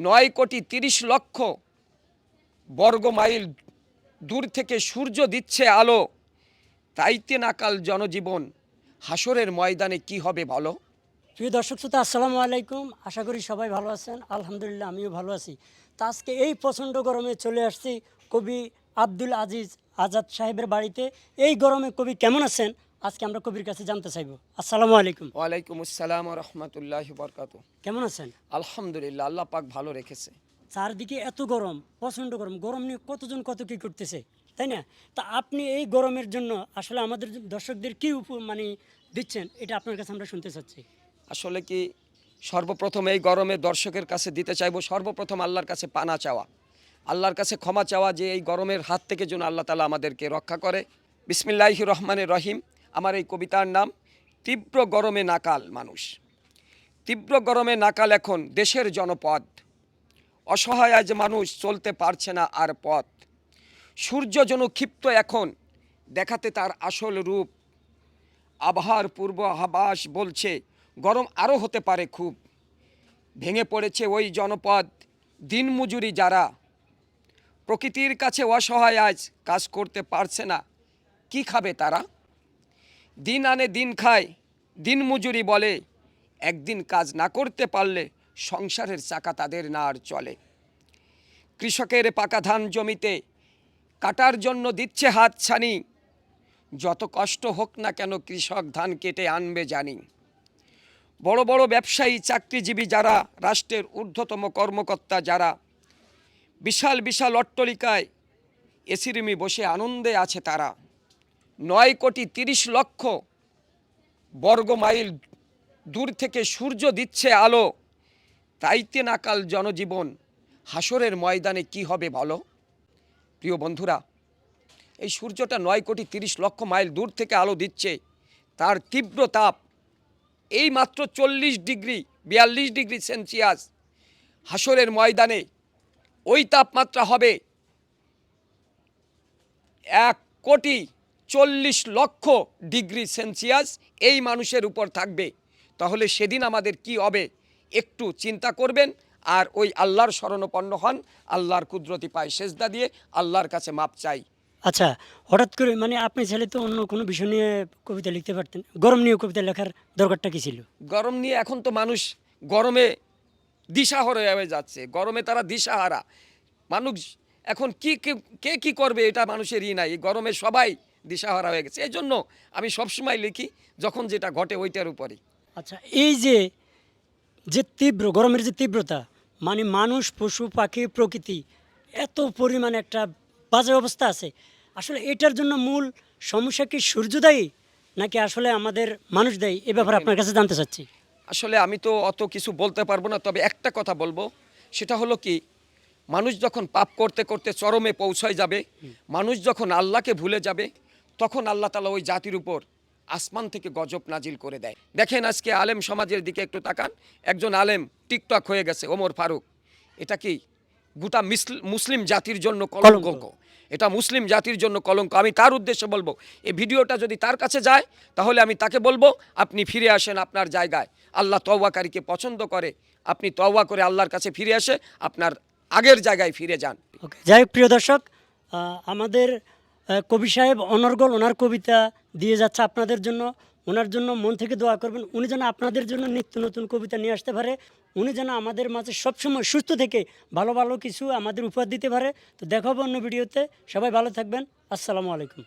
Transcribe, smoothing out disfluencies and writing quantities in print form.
9,30,00,000 বর্গ মাইল দূর থেকে সূর্য দিচ্ছে আলো, তাইতে নাকাল জনজীবন, হাসরের ময়দানে কি হবে বলো। প্রিয় দর্শক শ্রোতা, আসসালামু আলাইকুম। আশা করি সবাই ভালো আছেন। আলহামদুলিল্লাহ, আমিও ভালো আছি। তো আজকে এই প্রচণ্ড গরমে চলে আসছি কবি আব্দুল আজিজ আজাদ সাহেবের বাড়িতে। এই গরমে কবি কেমন আছেন আজকে আমরা কবির কাছে জানতে চাইব। আসসালামু আলাইকুম। ওয়ালাইকুম আসসালাম ওয়া রাহমাতুল্লাহি ওয়া বারাকাতুহু। কেমন আছেন? আলহামদুলিল্লাহ, আল্লাহ পাক ভালো রেখেছে। চারদিকে এত গরম, প্রচণ্ড গরম, গরম নিয়ে কতজন কত কী করতেছে, তাই না? তা আপনি এই গরমের জন্য আসলে আমাদের দর্শকদের কী মানে দিচ্ছেন, এটা আপনার কাছে আমরা শুনতে চাচ্ছি। আসলে কি, সর্বপ্রথম এই গরমে দর্শকের কাছে দিতে চাইবো সর্বপ্রথম আল্লাহর কাছে পানা চাওয়া, আল্লাহর কাছে ক্ষমা চাওয়া যে এই গরমের হাত থেকে যেন আল্লাহ তাআলা আমাদেরকে রক্ষা করে। বিসমিল্লাহির রহমানির রহিম। আমার এই কবিতার নাম তীব্র গরমে নাকাল মানুষ। তীব্র গরমে নাকাল এখন দেশের জনপদ, অসহায় আজ মানুষ চলতে পারছে না আর পথ। সূর্য যেন ক্ষিপ্ত এখন দেখাতে তার আসল রূপ, আবহাওয়ার পূর্বাভাস বলছে গরম আরও হতে পারে খুব। ভেঙে পড়েছে ওই জনপদ, দিনমজুরি যারা, প্রকৃতির কাছে অসহায় আজ কাজ করতে পারছে না, কি খাবে তারা? দিন আনে দিন খায় দিনমজুরি বলে, একদিন কাজ না করতে পারলে সংসারের চাকা তাদের না আর চলে। কৃষকের পাকা ধান জমিতে কাটার জন্য দিচ্ছে হাত ছানি, যত কষ্ট হোক না কেন কৃষক ধান কেটে আনবে জানি। বড় বড় ব্যবসায়ী চাকরিজীবী যারা, রাষ্ট্রের ঊর্ধ্বতম কর্মকর্তা যারা, বিশাল বিশাল অট্টালিকায় এসি রুমে বসে আনন্দে আছে তারা। 9,30,00,000 বর্গ মাইল দূর থেকে সূর্য দিচ্ছে আলো, তাইতে নাকাল জনজীবন, হাসরের ময়দানে কি হবে বলো। প্রিয় বন্ধুরা, এই সূর্যটা 9,30,00,000 মাইল দূর থেকে আলো দিচ্ছে, তার তীব্র তাপ এই মাত্র 40 ডিগ্রি 42 ডিগ্রি সেলসিয়াস। হাসরের ময়দানে ওই তাপমাত্রা হবে 1,40,00,000 ডিগ্রি সেলসিয়াস, এই মানুষের উপর থাকবে। তাহলে সেদিন আমাদের কি হবে একটু চিন্তা করবেন, আর ওই আল্লাহর শরণাপন্ন হন, আল্লাহর কুদরতি পায়ে সেজদা দিয়ে আল্লাহর কাছে মাপ চাই। আচ্ছা, হঠাৎ করে মানে আপনি চাইলে তো অন্য কোনো বিষয় নিয়ে কবিতা লিখতে পারতেন, গরম নিয়ে কবিতা লেখার দরকারটা কী ছিল? গরম নিয়ে এখন তো মানুষ গরমে দিশাহারা হয়ে যাচ্ছে, গরমে তারা দিশাহারা। মানুষ এখন কে কি করবে এটা মানুষের নাই, এই গরমে সবাই দিশাহারা হয়ে গেছে। এই জন্য আমি সবসময় লিখি যখন যেটা ঘটে ওইটার উপরেই। আচ্ছা, এই যে যে তীব্র গরমের যে তীব্রতা, মানে মানুষ পশু পাখি প্রকৃতি এত পরিমাণে একটা বাজে অবস্থা আছে, আসলে এটার জন্য মূল সমস্যা কি সূর্য দায়ী নাকি আসলে আমাদের মানুষ দায়ী? এ ব্যাপারে আপনার কাছে জানতে চাচ্ছি। আসলে আমি তো অত কিছু বলতে পারবো না, তবে একটা কথা বলবো, সেটা হলো কি, মানুষ যখন পাপ করতে করতে চরমে পৌঁছায় যাবে, মানুষ যখন আল্লাহকে ভুলে যাবে, তখন আল্লাহ তাআলা ওই জাতির উপর আসমান থেকে গজব নাজিল করে দেয়। দেখেন আজকে আলেম সমাজের দিকে একটু তাকান, একজন আলেম টিকটক হয়ে গেছে, ওমর ফারুক। এটা কি গোটা মুসলিম জাতির জন্য কলঙ্ক, এটা মুসলিম জাতির জন্য কলঙ্ক। আমি তার উদ্দেশ্যে বলবো, এই ভিডিওটা যদি তার কাছে যায় তাহলে আমি তাকে বলবো, আপনি ফিরে আসেন আপনার জায়গায়। আল্লাহ তওবাকারীকে পছন্দ করে, আপনি তওবা করে আল্লাহর কাছে ফিরে আসে আপনার আগের জায়গায় ফিরে যান। ওকে, যাই হোক প্রিয় দর্শক, আমাদের কবি সাহেব অনর্গল ওনার কবিতা দিয়ে যাচ্ছে আপনাদের জন্য। ওনার জন্য মন থেকে দোয়া করবেন, উনি যেন আপনাদের জন্য নিত্য নতুন কবিতা নিয়ে আসতে পারে, উনি যেন আমাদের মাঝে সবসময় সুস্থ থেকে ভালো ভালো কিছু আমাদের উপহার দিতে পারে। তো দেখা হবে অন্য ভিডিওতে, সবাই ভালো থাকবেন। আসসালামু আলাইকুম।